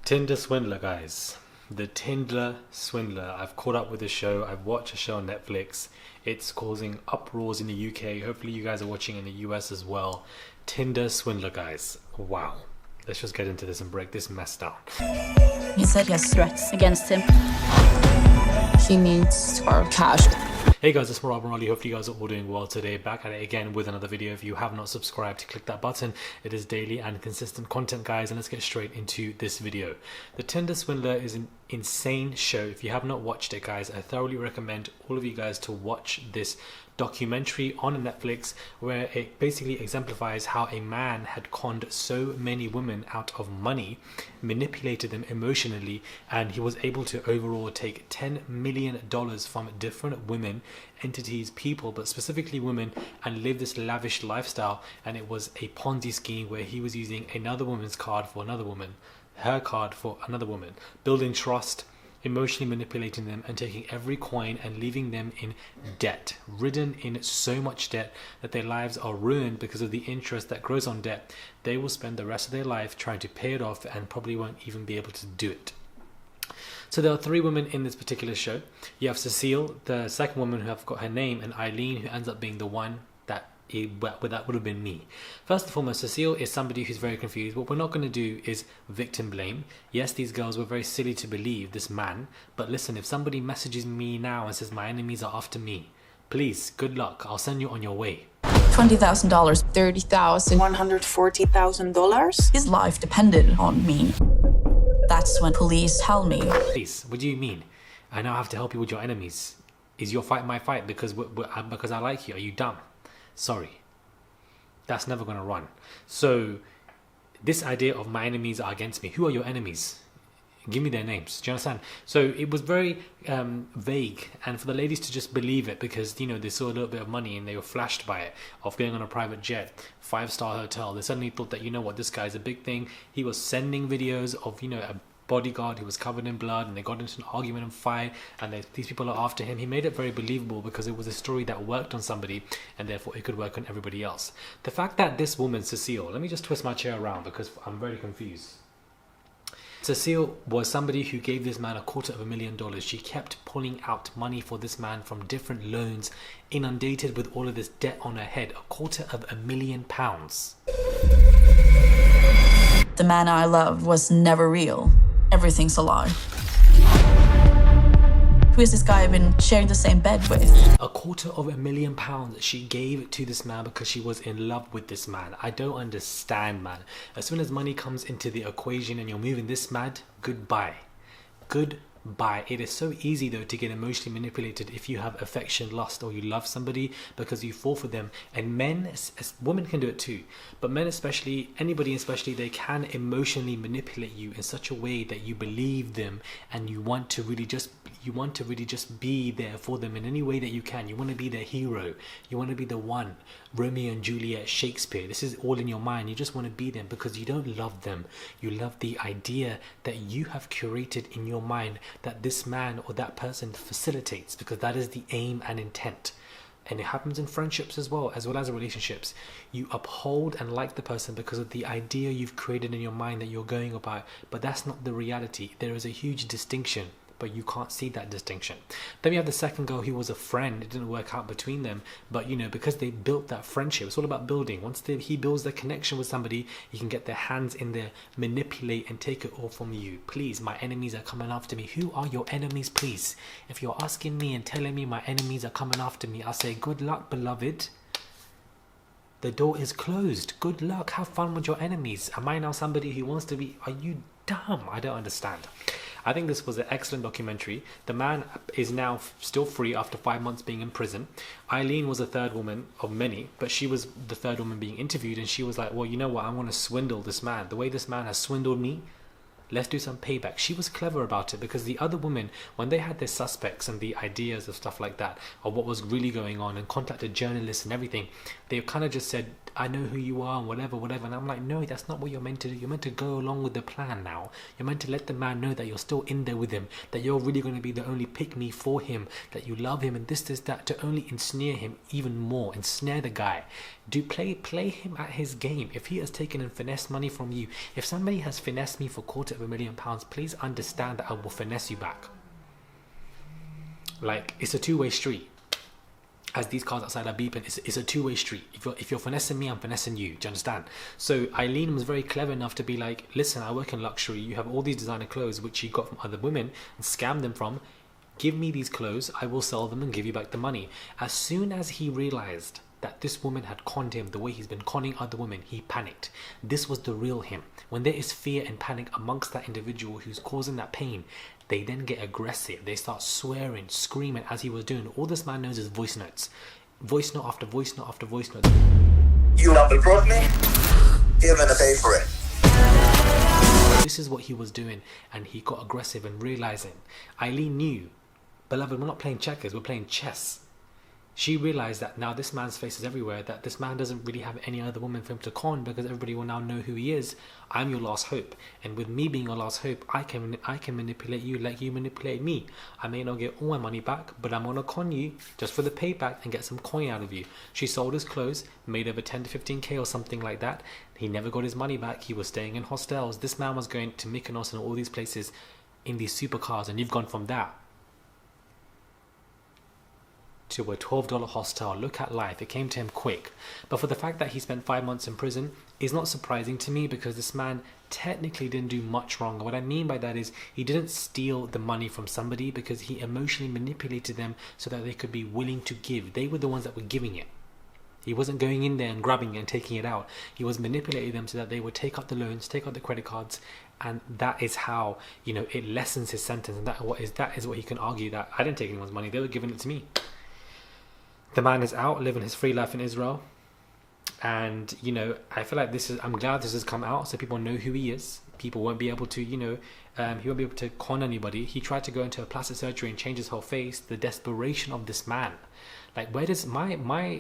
Tinder Swindler, guys. The Tinder Swindler. I've caught up with the show. I've watched a show on Netflix. It's causing uproars in the UK. Hopefully you guys are watching in the US as well. Tinder Swindler, guys. Wow. Let's just get into this and break this mess down. He said he has threats against him. He needs our cash. Hey guys, it's Rob and Rolly. Hopefully you guys are all doing well today. Back at it again with another video. If you have not subscribed, click that button. It is daily and consistent content, guys, and let's get straight into this video. The Tinder Swindler is an insane show. If you have not watched it, guys, I thoroughly recommend all of you guys to watch this documentary on Netflix, where it basically exemplifies how a man had conned so many women out of money, manipulated them emotionally, and he was able to overall take $10 million from different women, entities, people, but specifically women, and live this lavish lifestyle. And it was a Ponzi scheme where he was using another woman's card for another woman, her card for another woman, building trust, emotionally manipulating them, and taking every coin and leaving them in debt, ridden in so much debt that their lives are ruined because of the interest that grows on debt. They will spend the rest of their life trying to pay it off and probably won't even be able to do it. So there are three women in this particular show. You have Cecile, the second woman who I've got her name, and Eileen, who ends up being the one that would have been me. First and foremost, Cecile is somebody who's very confused. What we're not going to do is victim blame. Yes, these girls were very silly to believe this man, but listen, if somebody messages me now and says my enemies are after me, please, good luck, I'll send you on your way. $20,000, $30,000, $140,000. his life depended on me. That's when police held me. Please, what do you mean? I now have to help you with your enemies. Is your fight my fight because I like you? Are you dumb? Sorry, that's never going to run. So this idea of my enemies are against me, who are your enemies? Give me their names. Do you understand? So it was very vague, and for the ladies to just believe it because, you know, they saw a little bit of money and they were flashed by it, of going on a private jet, 5-star hotel. They suddenly thought that, you know what, this guy's a big thing. He was sending videos of, you know, a bodyguard who was covered in blood, and they got into an argument and fight, and these people are after him. He made it very believable because it was a story that worked on somebody, and therefore it could work on everybody else. The fact that this woman, Cecile, let me just twist my chair around because I'm very confused. Cecile was somebody who gave this man $250,000. She kept pulling out money for this man from different loans, inundated with all of this debt on her head. £250,000. The man I loved was never real. Everything's a lie. Who is this guy I've been sharing the same bed with? £250,000 she gave to this man because she was in love with this man. I don't understand, man. As soon as money comes into the equation and you're moving this mad, goodbye. Goodbye. It is so easy though to get emotionally manipulated if you have affection, lust, or you love somebody because you fall for them. And men, women can do it too, but men especially, anybody especially, they can emotionally manipulate you in such a way that you believe them, and you want to really just be there for them in any way that you can. You want to be their hero. You want to be the one, Romeo and Juliet, Shakespeare. This is all in your mind. You just want to be them because you don't love them. You love the idea that you have curated in your mind that this man or that person facilitates, because that is the aim and intent. And it happens in friendships as well as relationships. You uphold and like the person because of the idea you've created in your mind that you're going about, but that's not the reality. There is a huge distinction, but you can't see that distinction. Then we have the second girl who was a friend. It didn't work out between them, but you know, because they built that friendship, it's all about building. Once he builds the connection with somebody, he can get their hands in there, manipulate, and take it all from you. Please, my enemies are coming after me. Who are your enemies, please? If you're asking me and telling me my enemies are coming after me, I'll say good luck, beloved. The door is closed. Good luck. Have fun with your enemies. Am I now somebody who wants to be? Are you dumb? I don't understand. I think this was an excellent documentary. The man is now still free after 5 months being in prison. Eileen was a third woman of many, but she was the third woman being interviewed, and she was like, well, you know what, I want to swindle this man. The way this man has swindled me, let's do some payback. She was clever about it because the other women, when they had their suspects and the ideas of stuff like that, of what was really going on, and contacted journalists and everything, they kind of just said, I know who you are and whatever, whatever. And I'm like, no, that's not what you're meant to do. You're meant to go along with the plan now. You're meant to let the man know that you're still in there with him, that you're really going to be the only pick-me for him, that you love him and this, that, to only ensnare him even more, ensnare the guy. Play him at his game. If he has taken and finessed money from you, if somebody has finessed me for £250,000, please understand that I will finesse you back. Like, it's a two-way street. As these cars outside are beeping, it's a two-way street. If you're finessing me, I'm finessing you. Do you understand? So Eileen was very clever enough to be like, listen, I work in luxury. You have all these designer clothes which you got from other women and scammed them from. Give me these clothes, I will sell them and give you back the money. As soon as he realized that this woman had conned him the way he's been conning other women, he panicked. This was the real him. When there is fear and panic amongst that individual who's causing that pain, they then get aggressive. They start swearing, screaming as he was doing. All this man knows is voice notes. Voice note after voice note after voice note. You double cross me? You're gonna pay for it. This is what he was doing, and he got aggressive and realizing. Eileen knew, beloved, we're not playing checkers, we're playing chess. She realized that now this man's face is everywhere, that this man doesn't really have any other woman for him to con because everybody will now know who he is. I'm your last hope. And with me being your last hope, I can manipulate you like you manipulate me. I may not get all my money back, but I'm going to con you just for the payback and get some coin out of you. She sold his clothes, made over 10 to 15k or something like that. He never got his money back. He was staying in hostels. This man was going to Mykonos and all these places in these supercars, and you've gone from that to a $12 hostel. Look at life. It came to him quick. But for the fact that he spent 5 months in prison is not surprising to me, because this man technically didn't do much wrong. What I mean by that is he didn't steal the money from somebody, because he emotionally manipulated them so that they could be willing to give. They were the ones that were giving it. He wasn't going in there and grabbing it and taking it out. He was manipulating them so that they would take out the loans, take out the credit cards, and that is how, it lessens his sentence. And that is what he can argue, that I didn't take anyone's money, they were giving it to me. The man is out living his free life in Israel, and I feel like I'm glad this has come out so people know who he is. People won't be able to he won't be able to con anybody. He tried to go into a plastic surgery and change his whole face. The desperation of this man, like, where does my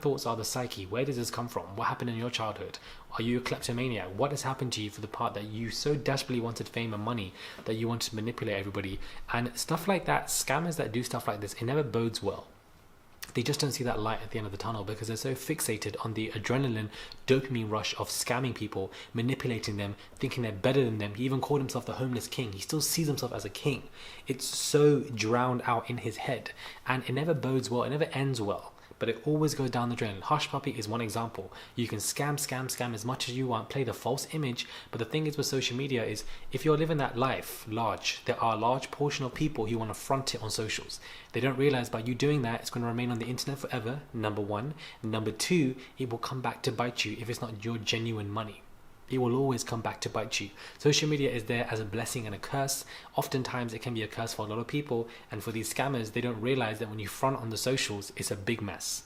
thoughts are the psyche, where does this come from? What happened in your childhood? Are you a kleptomaniac? What has happened to you for the part that you so desperately wanted fame and money that you wanted to manipulate everybody? And stuff like that, scammers that do stuff like this, it never bodes well. They just don't see that light at the end of the tunnel, because they're so fixated on the adrenaline, dopamine rush of scamming people, manipulating them, thinking they're better than them. He even called himself the homeless king. He still sees himself as a king. It's so drowned out in his head, and it never bodes well. It never ends well, but it always goes down the drain. Hush Puppy is one example. You can scam as much as you want, play the false image, but the thing is with social media is, if you're living that life large, there are a large portion of people who want to front it on socials. They don't realize by you doing that, it's going to remain on the internet forever, number one. Number two, it will come back to bite you if it's not your genuine money. It will always come back to bite you. Social media is there as a blessing and a curse. Oftentimes it can be a curse for a lot of people, and for these scammers, they don't realize that when you front on the socials, it's a big mess.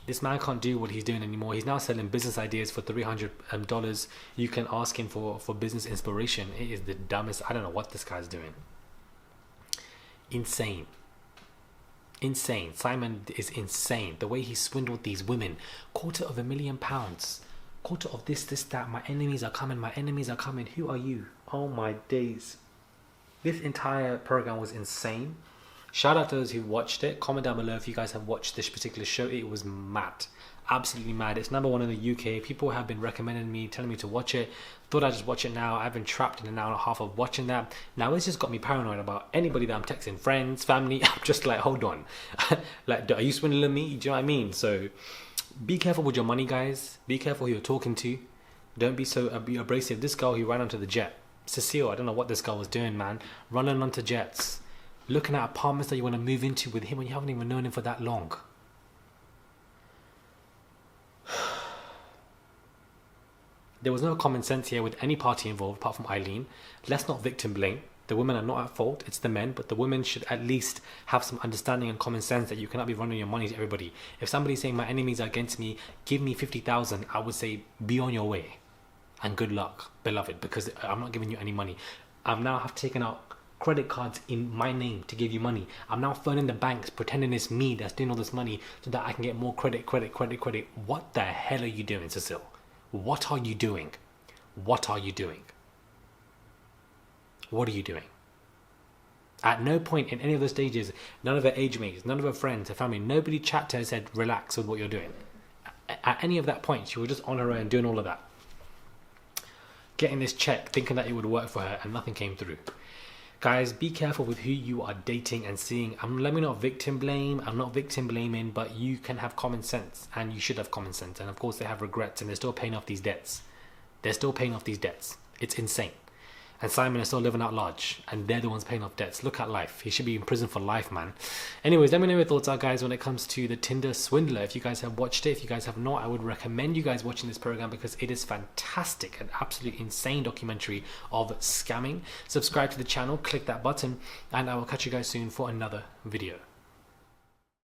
This man can't do what he's doing anymore. He's now selling business ideas for $300. You can ask him for business inspiration. It is the dumbest. I don't know what this guy's doing. Insane. Simon is insane. The way he swindled these women. £250,000. Quarter of this, that. My enemies are coming. Who are you? Oh my days. This entire program was insane. Shout out to those who watched it. Comment down below if you guys have watched this particular show. It was mad. Absolutely mad. It's number one in the UK. People have been recommending me, telling me to watch it. Thought I'd just watch it now. I've been trapped in an hour and a half of watching that. Now it's just got me paranoid about anybody that I'm texting, friends, family. I'm just like, hold on. Like, are you swindling me? Do you know what I mean? So be careful with your money, guys. Be careful who you're talking to. Don't be so abrasive. This girl who ran onto the jet, Cecile, I don't know what this girl was doing, man. Running onto jets. Looking at apartments that you want to move into with him when you haven't even known him for that long. There was no common sense here with any party involved apart from Eileen. Let's not victim blame. The women are not at fault, it's the men, but the women should at least have some understanding and common sense that you cannot be running your money to everybody. If somebody's saying my enemies are against me, give me 50,000, I would say be on your way. And good luck, beloved, because I'm not giving you any money. I've now taken out credit cards in my name to give you money. I'm now phoning the banks pretending it's me that's doing all this money so that I can get more credit. What the hell are you doing, Cecile? What are you doing? What are you doing? What are you doing? At no point in any of those stages, none of her age mates, none of her friends, her family, nobody chat to her and said, relax with what you're doing. At any of that point, she was just on her own doing all of that. Getting this check, thinking that it would work for her, and nothing came through. Guys, be careful with who you are dating and seeing. Let me not victim blame. I'm not victim blaming, but you can have common sense, and you should have common sense. And of course, they have regrets, and they're still paying off these debts. They're still paying off these debts. It's insane. And Simon is still living out large, and they're the ones paying off debts. Look at life. He should be in prison for life, man. Anyways, let me know your thoughts are, guys, when it comes to the Tinder Swindler. If you guys have watched it, if you guys have not, I would recommend you guys watching this program because it is fantastic. An absolute insane documentary of scamming. Subscribe to the channel, click that button, and I will catch you guys soon for another video.